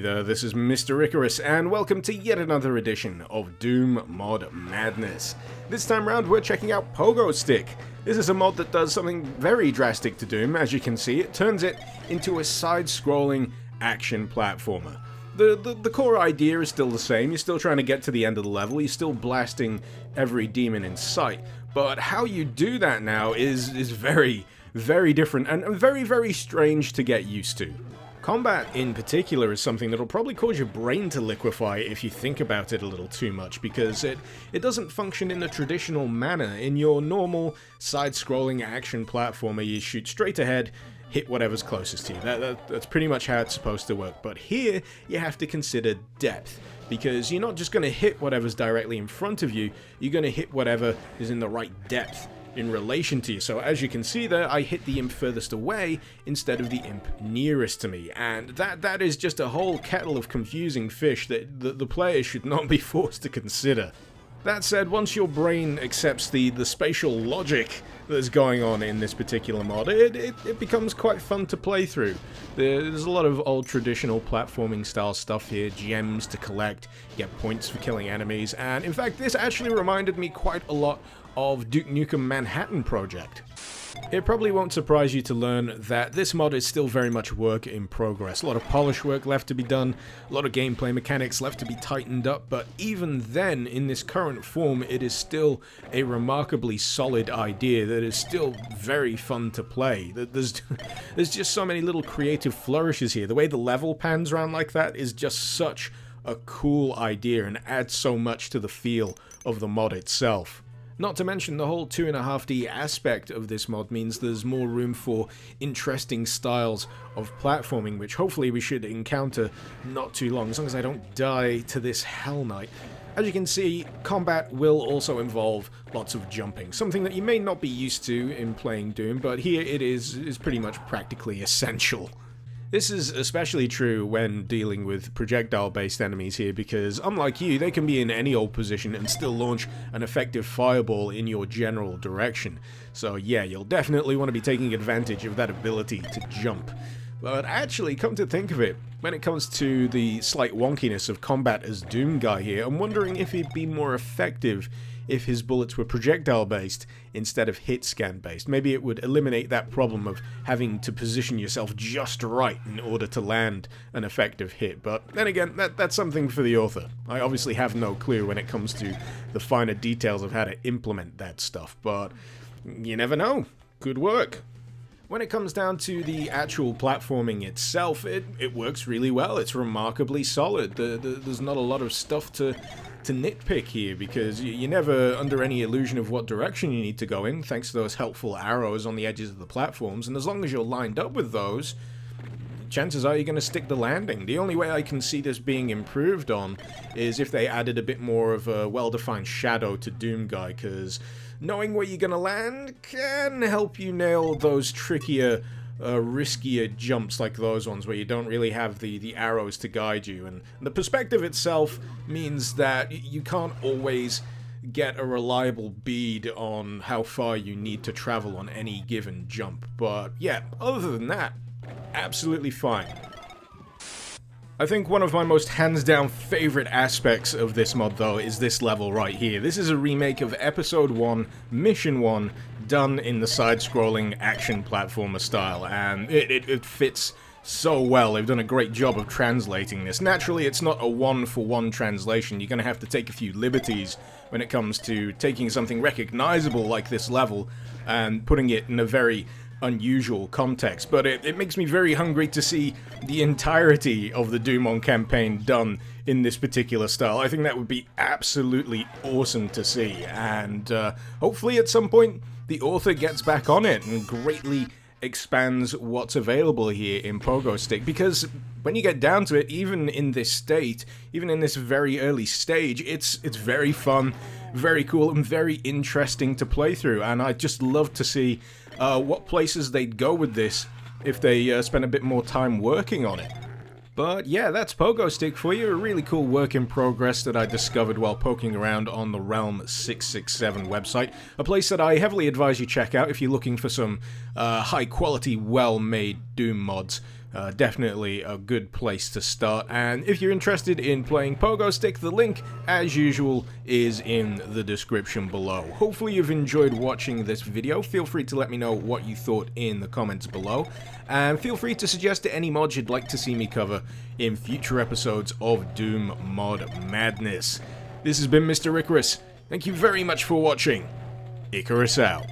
there, this is Mr. Icarus, and welcome to yet another edition of Doom Mod Madness. This time round, we're checking out Pogostick. This is a mod that does something very drastic to Doom. As you can see, it turns it into a side-scrolling action platformer. The core idea is still the same. You're still trying to get to the end of the level, you're still blasting every demon in sight, but how you do that now is very, very different and very, very strange to get used to. Combat in particular is something that'll probably cause your brain to liquefy if you think about it a little too much, because it doesn't function in a traditional manner. In your normal side-scrolling action platformer, you shoot straight ahead, hit whatever's closest to you. That's pretty much how it's supposed to work. But here, you have to consider depth, because you're not just going to hit whatever's directly in front of you, you're going to hit whatever is in the right depth in relation to you. So as you can see there, I hit the imp furthest away instead of the imp nearest to me, and that is just a whole kettle of confusing fish that the player should not be forced to consider. That said, once your brain accepts the spatial logic that's going on in this particular mod, it becomes quite fun to play through. There's a lot of old traditional platforming style stuff here, gems to collect, get points for killing enemies, and in fact this actually reminded me quite a lot of Duke Nukem Manhattan Project. It probably won't surprise you to learn that this mod is still very much work in progress. A lot of polish work left to be done, a lot of gameplay mechanics left to be tightened up, but even then, in this current form, it is still a remarkably solid idea that is still very fun to play. There's just so many little creative flourishes here. The way the level pans around like that is just such a cool idea and adds so much to the feel of the mod itself. Not to mention, the whole 2.5D aspect of this mod means there's more room for interesting styles of platforming, which hopefully we should encounter not too long, as long as I don't die to this Hell Knight. As you can see, combat will also involve lots of jumping, something that you may not be used to in playing Doom, but here it is pretty much practically essential. This is especially true when dealing with projectile-based enemies here, because unlike you, they can be in any old position and still launch an effective fireball in your general direction. So yeah, you'll definitely want to be taking advantage of that ability to jump. But actually, come to think of it, when it comes to the slight wonkiness of combat as Doomguy here, I'm wondering if he'd be more effective if his bullets were projectile-based instead of hit-scan-based. Maybe it would eliminate that problem of having to position yourself just right in order to land an effective hit. But then again, that's something for the author. I obviously have no clue when it comes to the finer details of how to implement that stuff, but you never know. Good work. When it comes down to the actual platforming itself, it works really well. It's remarkably solid. There's not a lot of stuff to nitpick here, because you're never under any illusion of what direction you need to go in, thanks to those helpful arrows on the edges of the platforms, and as long as you're lined up with those, chances are you're going to stick the landing. The only way I can see this being improved on is if they added a bit more of a well-defined shadow to Doomguy, because knowing where you're going to land can help you nail those trickier, riskier jumps like those ones where you don't really have the arrows to guide you, and the perspective itself means that you can't always get a reliable bead on how far you need to travel on any given jump. But yeah, other than that, absolutely fine. I think one of my most hands-down favorite aspects of this mod, though, is this level right here. This is a remake of Episode 1, Mission 1, done in the side-scrolling action platformer style, and it fits so well. They've done a great job of translating this. Naturally, it's not a one-for-one translation. You're going to have to take a few liberties when it comes to taking something recognizable like this level and putting it in a very unusual context, but it makes me very hungry to see the entirety of the Doom campaign done in this particular style. I think that would be absolutely awesome to see, and hopefully at some point the author gets back on it and greatly expands what's available here in Pogostick, because when you get down to it, even in this state, even in this very early stage, it's very fun, very cool, and very interesting to play through, and I'd just love to see what places they'd go with this if they spent a bit more time working on it. But yeah, that's Pogostick for you, a really cool work in progress that I discovered while poking around on the Realm 667 website, a place that I heavily advise you check out if you're looking for some high quality, well-made Doom mods. Definitely a good place to start, and if you're interested in playing Pogostick, the link, as usual, is in the description below. Hopefully you've enjoyed watching this video. Feel free to let me know what you thought in the comments below, and feel free to suggest any mods you'd like to see me cover in future episodes of Doom Mod Madness. This has been Mr. Icarus. Thank you very much for watching. Icarus out.